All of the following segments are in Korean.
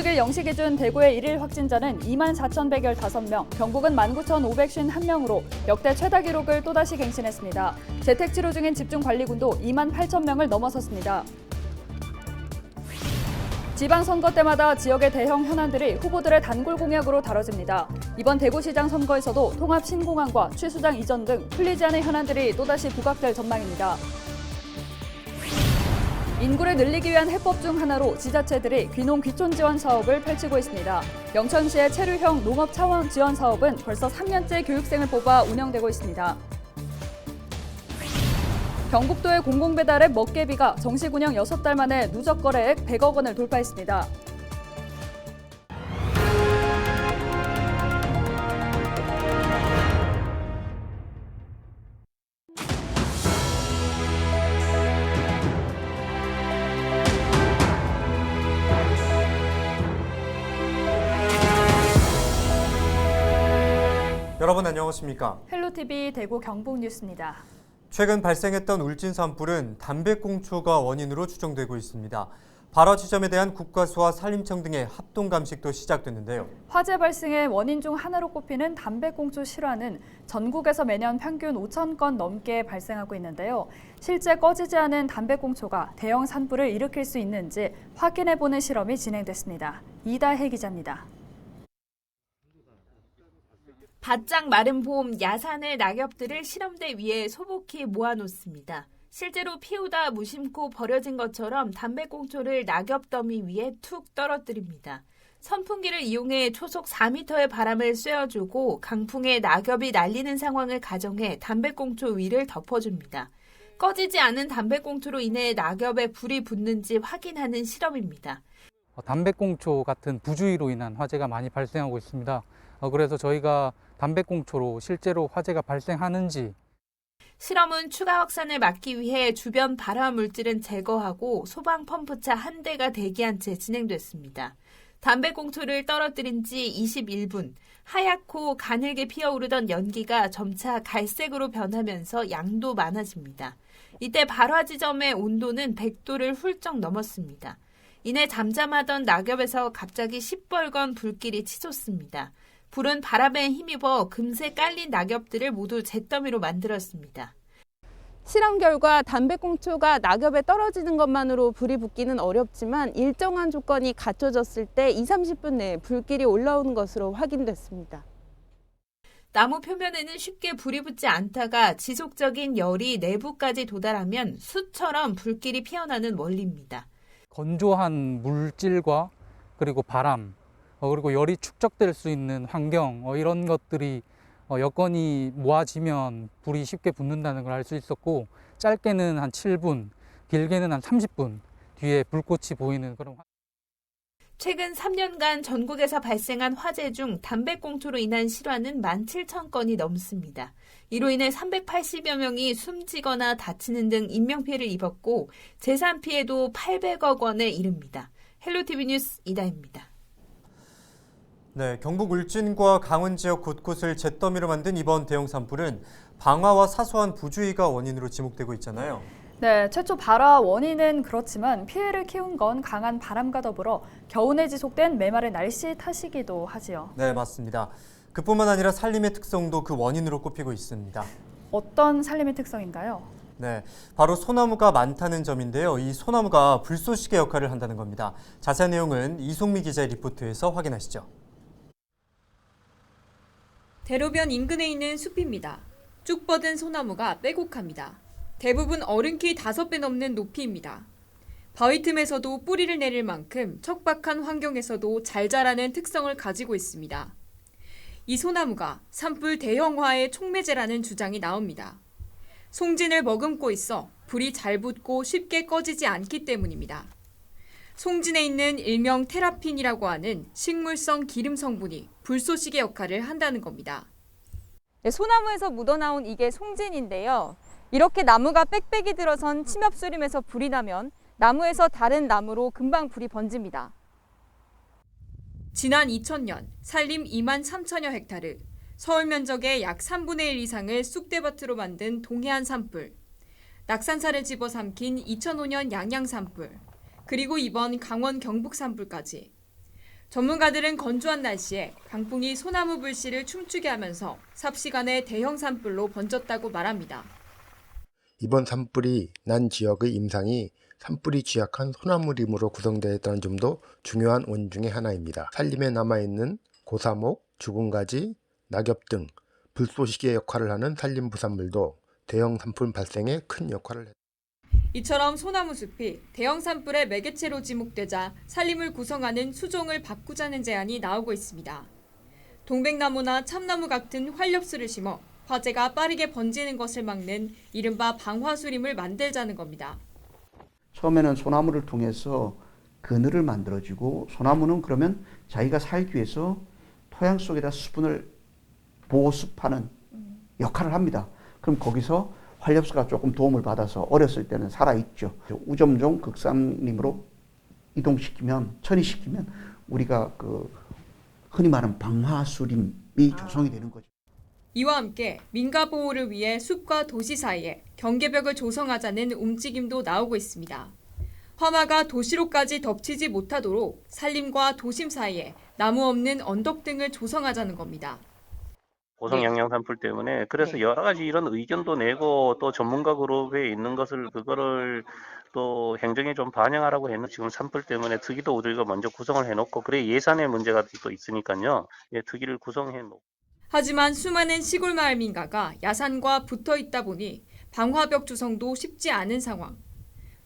26일 0시 기준 대구의 1일 확진자는 24,115명, 경북은 19,551명으로 역대 최다 기록을 또다시 갱신했습니다. 재택치료 중인 집중관리군도 28,000명을 넘어섰습니다. 지방선거 때마다 지역의 대형 현안들이 후보들의 단골 공약으로 다뤄집니다. 이번 대구시장 선거에서도 통합 신공항과 취수장 이전 등 풀리지 않은 현안들이 또다시 부각될 전망입니다. 인구를 늘리기 위한 해법 중 하나로 지자체들이 귀농 귀촌 지원 사업을 펼치고 있습니다. 영천시의 체류형 농업 차원 지원 사업은 벌써 3년째 교육생을 뽑아 운영되고 있습니다. 경북도의 공공배달앱 먹개비가 정식 운영 6달 만에 누적 거래액 100억 원을 돌파했습니다. 여러분 안녕하십니까? 헬로티비 대구 경북 뉴스입니다. 최근 발생했던 울진 산불은 담배꽁초가 원인으로 추정되고 있습니다. 발화 지점에 대한 국가수와 산림청 등의 합동 감식도 시작됐는데요. 화재 발생의 원인 중 하나로 꼽히는 담배꽁초 실화는 전국에서 매년 평균 5,000건 넘게 발생하고 있는데요. 실제 꺼지지 않은 담배꽁초가 대형 산불을 일으킬 수 있는지 확인해보는 실험이 진행됐습니다. 이다혜 기자입니다. 바짝 마른 봄, 야산의 낙엽들을 실험대 위에 소복히 모아놓습니다. 실제로 피우다 무심코 버려진 것처럼 담배꽁초를 낙엽 더미 위에 툭 떨어뜨립니다. 선풍기를 이용해 초속 4m의 바람을 쐬어주고 강풍에 낙엽이 날리는 상황을 가정해 담배꽁초 위를 덮어줍니다. 꺼지지 않은 담배꽁초로 인해 낙엽에 불이 붙는지 확인하는 실험입니다. 담배꽁초 같은 부주의로 인한 화재가 많이 발생하고 있습니다. 그래서 저희가 담배꽁초로 실제로 화재가 발생하는지 실험은 추가 확산을 막기 위해 주변 발화 물질은 제거하고 소방 펌프차 한 대가 대기한 채 진행됐습니다. 담배꽁초를 떨어뜨린 지 21분, 하얗고 가늘게 피어오르던 연기가 점차 갈색으로 변하면서 양도 많아집니다. 이때 발화 지점의 온도는 100도를 훌쩍 넘었습니다. 이내 잠잠하던 낙엽에서 갑자기 시뻘건 불길이 치솟습니다. 불은 바람에 힘입어 금세 깔린 낙엽들을 모두 잿더미로 만들었습니다. 실험 결과 담배꽁초가 낙엽에 떨어지는 것만으로 불이 붙기는 어렵지만 일정한 조건이 갖춰졌을 때 20-30분 내에 불길이 올라오는 것으로 확인됐습니다. 나무 표면에는 쉽게 불이 붙지 않다가 지속적인 열이 내부까지 도달하면 숯처럼 불길이 피어나는 원리입니다. 건조한 물질과 그리고 바람, 그리고 열이 축적될 수 있는 환경, 이런 것들이 여건이 모아지면 불이 쉽게 붙는다는 걸 알 수 있었고, 짧게는 한 7분, 길게는 한 30분 뒤에 불꽃이 보이는 그런. 최근 3년간 전국에서 발생한 화재 중 담배꽁초로 인한 실화는 17,000건이 넘습니다. 이로 인해 380여 명이 숨지거나 다치는 등 인명피해를 입었고 재산 피해도 800억 원에 이릅니다. 헬로티비 뉴스 이다혜입니다. 네, 경북 울진과 강원 지역 곳곳을 잿더미로 만든 이번 대형 산불은 방화와 사소한 부주의가 원인으로 지목되고 있잖아요. 네, 최초 발화 원인은 그렇지만 피해를 키운 건 강한 바람과 더불어 겨우내 지속된 메마른 날씨 탓이기도 하지요. 네, 맞습니다. 그뿐만 아니라 산림의 특성도 그 원인으로 꼽히고 있습니다. 어떤 산림의 특성인가요? 네, 바로 소나무가 많다는 점인데요. 이 소나무가 불쏘시개 역할을 한다는 겁니다. 자세한 내용은 이송미 기자의 리포트에서 확인하시죠. 대로변 인근에 있는 숲입니다. 쭉 뻗은 소나무가 빼곡합니다. 대부분 어른키 5배 넘는 높이입니다. 바위 틈에서도 뿌리를 내릴 만큼 척박한 환경에서도 잘 자라는 특성을 가지고 있습니다. 이 소나무가 산불 대형화의 촉매제라는 주장이 나옵니다. 송진을 머금고 있어 불이 잘 붙고 쉽게 꺼지지 않기 때문입니다. 송진에 있는 일명 테라핀이라고 하는 식물성 기름 성분이 불쏘시개 역할을 한다는 겁니다. 소나무에서 묻어나온 이게 송진인데요. 이렇게 나무가 빽빽이 들어선 침엽수림에서 불이 나면 나무에서 다른 나무로 금방 불이 번집니다. 지난 2000년 산림 23,000여 헥타르, 서울 면적의 약 3분의 1 이상을 쑥대밭으로 만든 동해안 산불, 낙산사를 집어삼킨 2005년 양양 산불, 그리고 이번 강원 경북 산불까지 전문가들은 건조한 날씨에 강풍이 소나무 불씨를 춤추게 하면서 삽시간에 대형 산불로 번졌다고 말합니다. 이번 산불이 난 지역의 임상이 산불이 취약한 소나무림으로 구성되어 있다는 점도 중요한 원인 중의 하나입니다. 산림에 남아있는 고사목, 죽은 가지, 낙엽 등 불쏘시개 역할을 하는 산림 부산물도 대형 산불 발생에 큰 역할을 했습니다. 이처럼 소나무 숲이 대형 산불의 매개체로 지목되자 산림을 구성하는 수종을 바꾸자는 제안이 나오고 있습니다. 동백나무나 참나무 같은 활엽수를 심어 화재가 빠르게 번지는 것을 막는 이른바 방화수림을 만들자는 겁니다. 처음에는 소나무를 통해서 그늘을 만들어주고 소나무는 그러면 자기가 살기 위해서 토양 속에다 수분을 보습하는 역할을 합니다. 그럼 거기서 활엽수가 조금 도움을 받아서 어렸을 때는 살아있죠. 우점종 극산림으로 이동시키면, 천이시키면 우리가 흔히 말하는 방화수림이 조성이 되는 거죠. 이와 함께 민가 보호를 위해 숲과 도시 사이에 경계벽을 조성하자는 움직임도 나오고 있습니다. 화마가 도시로까지 덮치지 못하도록 산림과 도심 사이에 나무 없는 언덕 등을 조성하자는 겁니다. 고성 영양 산불 때문에 그래서 여러 가지 이런 의견도 내고 또 전문가 그룹에 있는 것을 그거를 또 행정에 좀 반영하라고 했는데 지금 산불 때문에 특위도 우리가 먼저 구성을 해놓고 그래 예산의 문제가 또 있으니까요. 예, 특위를 구성해놓고. 하지만 수많은 시골 마을 민가가 야산과 붙어 있다 보니 방화벽 조성도 쉽지 않은 상황.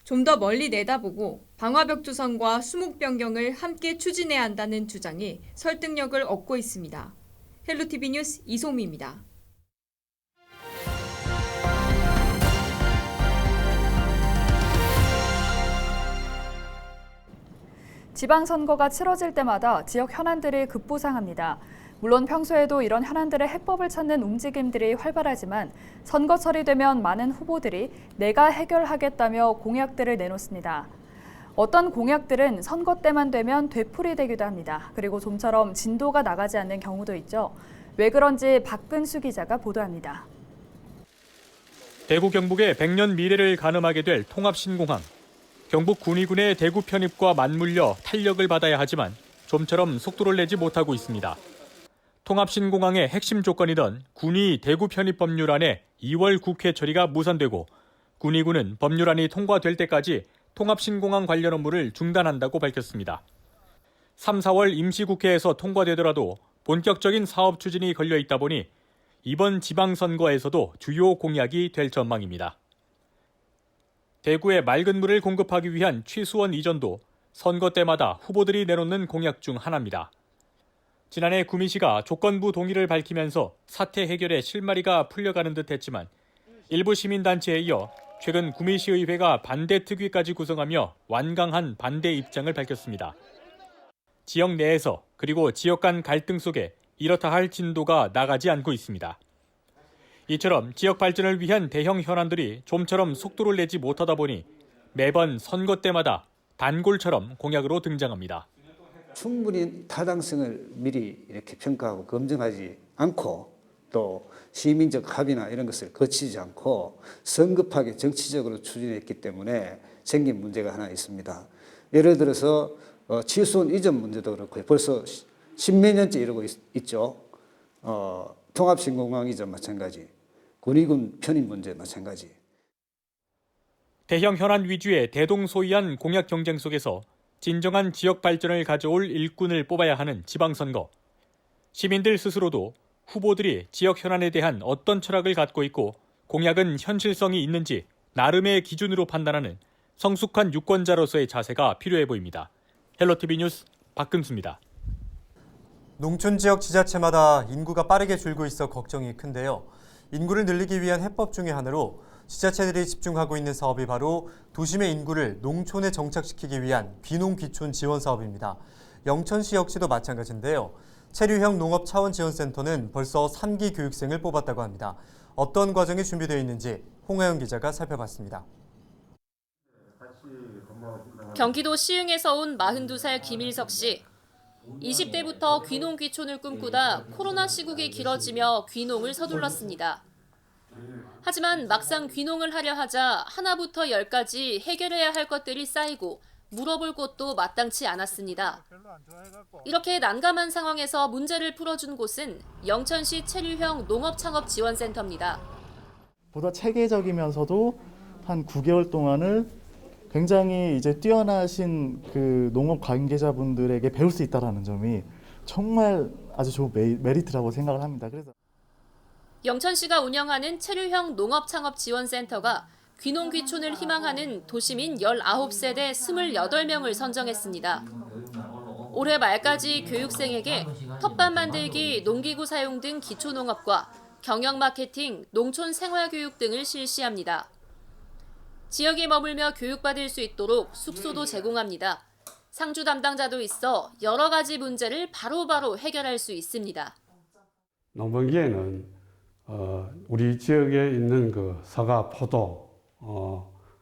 좀 더 멀리 내다보고 방화벽 조성과 수목 변경을 함께 추진해야 한다는 주장이 설득력을 얻고 있습니다. 헬로티비 뉴스 이소미입니다. 지방선거가 치러질 때마다 지역 현안들이 급부상합니다. 물론 평소에도 이런 현안들의 해법을 찾는 움직임들이 활발하지만 선거철이 되면 많은 후보들이 내가 해결하겠다며 공약들을 내놓습니다. 어떤 공약들은 선거 때만 되면 되풀이되기도 합니다. 그리고 좀처럼 진도가 나가지 않는 경우도 있죠. 왜 그런지 박근수 기자가 보도합니다. 대구 경북의 100년 미래를 가늠하게 될 통합신공항. 경북 군위군의 대구 편입과 맞물려 탄력을 받아야 하지만 좀처럼 속도를 내지 못하고 있습니다. 통합신공항의 핵심 조건이던 군위 대구 편입 법률안의 2월 국회 처리가 무산되고 군위군은 법률안이 통과될 때까지 통합신공항 관련 업무를 중단한다고 밝혔습니다. 3, 4월 임시국회에서 통과되더라도 본격적인 사업 추진이 걸려 있다 보니 이번 지방선거에서도 주요 공약이 될 전망입니다. 대구에 맑은 물을 공급하기 위한 취수원 이전도 선거 때마다 후보들이 내놓는 공약 중 하나입니다. 지난해 구미시가 조건부 동의를 밝히면서 사태 해결에 실마리가 풀려가는 듯 했지만 일부 시민단체에 이어 최근 구미시의회가 반대 특위까지 구성하며 완강한 반대 입장을 밝혔습니다. 지역 내에서 그리고 지역 간 갈등 속에 이렇다 할 진도가 나가지 않고 있습니다. 이처럼 지역 발전을 위한 대형 현안들이 좀처럼 속도를 내지 못하다 보니 매번 선거 때마다 단골처럼 공약으로 등장합니다. 충분히 타당성을 미리 이렇게 평가하고 검증하지 않고 또 시민적 합의나 이런 것을 거치지 않고 성급하게 정치적으로 추진했기 때문에 생긴 문제가 하나 있습니다. 예를 들어서 취수원 이전 문제도 그렇고 벌써 십몇 년째 이러고 있죠. 통합신공항 이전 마찬가지, 군위군 편입 문제 마찬가지. 대형 현안 위주의 대동소이한 공약 경쟁 속에서 진정한 지역 발전을 가져올 일꾼을 뽑아야 하는 지방선거. 시민들 스스로도 후보들이 지역 현안에 대한 어떤 철학을 갖고 있고 공약은 현실성이 있는지 나름의 기준으로 판단하는 성숙한 유권자로서의 자세가 필요해 보입니다. 헬로티비 뉴스 박근수입니다. 농촌 지역 지자체마다 인구가 빠르게 줄고 있어 걱정이 큰데요. 인구를 늘리기 위한 해법 중에 하나로 지자체들이 집중하고 있는 사업이 바로 도심의 인구를 농촌에 정착시키기 위한 귀농귀촌 지원 사업입니다. 영천시 역시도 마찬가지인데요. 체류형 농업 차원지원센터는 벌써 3기 교육생을 뽑았다고 합니다. 어떤 과정이 준비되어 있는지 홍하영 기자가 살펴봤습니다. 경기도 시흥에서 온 42살 김일석 씨. 20대부터 귀농귀촌을 꿈꾸다 코로나 시국이 길어지며 귀농을 서둘렀습니다. 하지만 막상 귀농을 하려 하자 하나부터 10까지 해결해야 할 것들이 쌓이고 물어볼 곳도 마땅치 않았습니다. 이렇게 난감한 상황에서 문제를 풀어준 곳은 영천시 체류형 농업창업지원센터입니다. 보다 체계적이면서도 한 9개월 동안을 굉장히 이제 뛰어나신 그 농업 관계자분들에게 배울 수 있다는 점이 정말 아주 좋은 메리트라고 생각을 합니다. 그래서 영천시가 운영하는 체류형 농업창업지원센터가 귀농귀촌을 희망하는 도시민 19세대 28명을 선정했습니다. 올해 말까지 교육생에게 텃밭 만들기, 농기구 사용 등 기초농업과 경영 마케팅, 농촌 생활교육 등을 실시합니다. 지역에 머물며 교육받을 수 있도록 숙소도 제공합니다. 상주 담당자도 있어 여러 가지 문제를 바로바로 해결할 수 있습니다. 농번기에는 우리 지역에 있는 그 사과, 포도,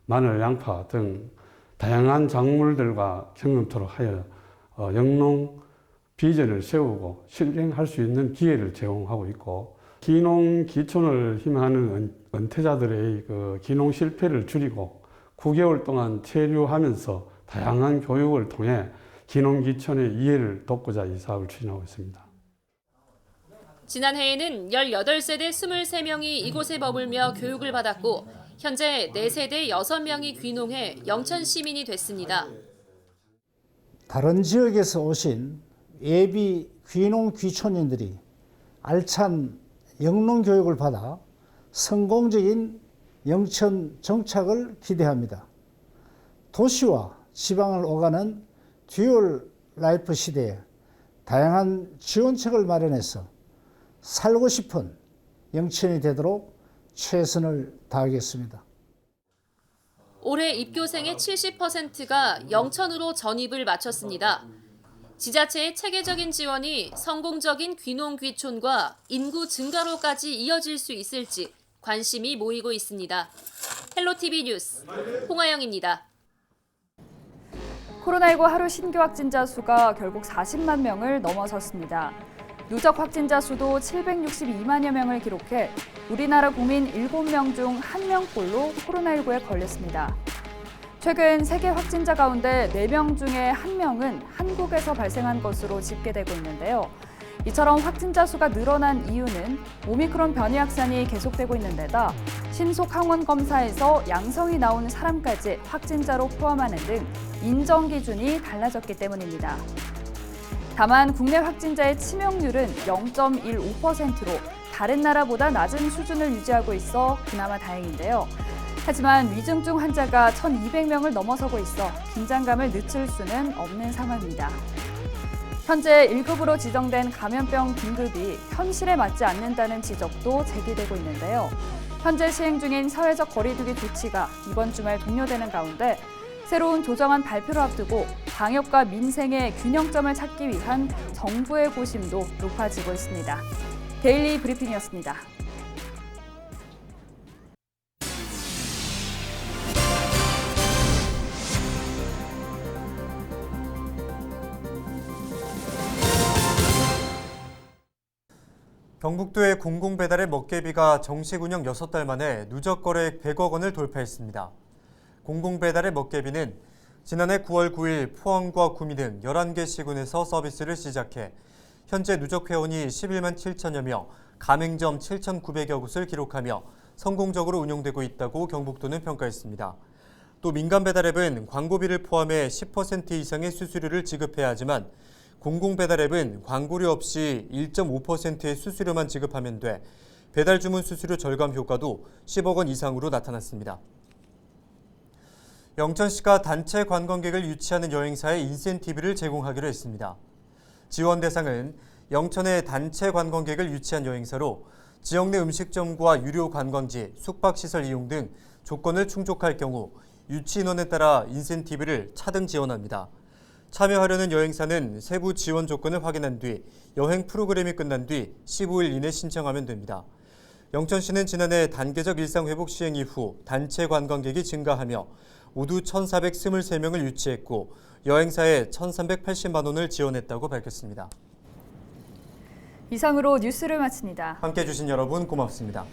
마늘, 양파 등 다양한 작물들과 경험토록 하여 영농 비전을 세우고 실행할 수 있는 기회를 제공하고 있고, 귀농 귀촌을 희망하는 은퇴자들의 그 귀농 실패를 줄이고 9개월 동안 체류하면서 다양한 교육을 통해 귀농 귀촌의 이해를 돕고자 이 사업을 추진하고 있습니다. 지난해에는 18세대 23명이 이곳에 머물며 교육을 받았고 현재 4세대 6명이 귀농해 영천 시민이 됐습니다. 다른 지역에서 오신 예비 귀농 귀촌인들이 알찬 영농 교육을 받아 성공적인 영천 정착을 기대합니다. 도시와 지방을 오가는 듀얼 라이프 시대에 다양한 지원책을 마련해서 살고 싶은 영천이 되도록 최선을 다하겠습니다. 올해 입교생의 70%가 영천으로 전입을 마쳤습니다. 지자체의 체계적인 지원이 성공적인 귀농 귀촌과 인구 증가로까지 이어질 수 있을지 관심이 모이고 있습니다. 헬로티비 뉴스 홍아영입니다. 코로나19 하루 신규 확진자 수가 결국 40만 명을 넘어섰습니다. 누적 확진자 수도 762만여 명을 기록해 우리나라 국민 7명 중 1명꼴로 코로나19에 걸렸습니다. 최근 세계 확진자 가운데 4명 중에 1명은 한국에서 발생한 것으로 집계되고 있는데요. 이처럼 확진자 수가 늘어난 이유는 오미크론 변이 확산이 계속되고 있는 데다 신속 항원 검사에서 양성이 나온 사람까지 확진자로 포함하는 등 인정 기준이 달라졌기 때문입니다. 다만 국내 확진자의 치명률은 0.15%로 다른 나라보다 낮은 수준을 유지하고 있어 그나마 다행인데요. 하지만 위중증 환자가 1,200명을 넘어서고 있어 긴장감을 늦출 수는 없는 상황입니다. 현재 1급으로 지정된 감염병 등급이 현실에 맞지 않는다는 지적도 제기되고 있는데요. 현재 시행 중인 사회적 거리두기 조치가 이번 주말 종료되는 가운데 새로운 조정안 발표를 앞두고 방역과 민생의 균형점을 찾기 위한 정부의 고심도 높아지고 있습니다. 데일리 브리핑이었습니다. 경북도의 공공배달의 먹개비가 정식 운영 6달 만에 누적 거래액 100억 원을 돌파했습니다. 공공배달의 먹개비는 지난해 9월 9일 포항과 구미 등 11개 시군에서 서비스를 시작해 현재 누적 회원이 11만 7천여 명, 가맹점 7,900여 곳을 기록하며 성공적으로 운영되고 있다고 경북도는 평가했습니다. 또 민간배달앱은 광고비를 포함해 10% 이상의 수수료를 지급해야 하지만 공공배달앱은 광고료 없이 1.5%의 수수료만 지급하면 돼 배달 주문 수수료 절감 효과도 10억 원 이상으로 나타났습니다. 영천시가 단체 관광객을 유치하는 여행사에 인센티브를 제공하기로 했습니다. 지원 대상은 영천에 단체 관광객을 유치한 여행사로 지역 내 음식점과 유료 관광지, 숙박시설 이용 등 조건을 충족할 경우 유치 인원에 따라 인센티브를 차등 지원합니다. 참여하려는 여행사는 세부 지원 조건을 확인한 뒤 여행 프로그램이 끝난 뒤 15일 이내 신청하면 됩니다. 영천시는 지난해 단계적 일상회복 시행 이후 단체 관광객이 증가하며 모두 1,423명을 유치했고 여행사에 1,380만 원을 지원했다고 밝혔습니다. 이상으로 뉴스를 마칩니다. 함께해 주신 여러분 고맙습니다.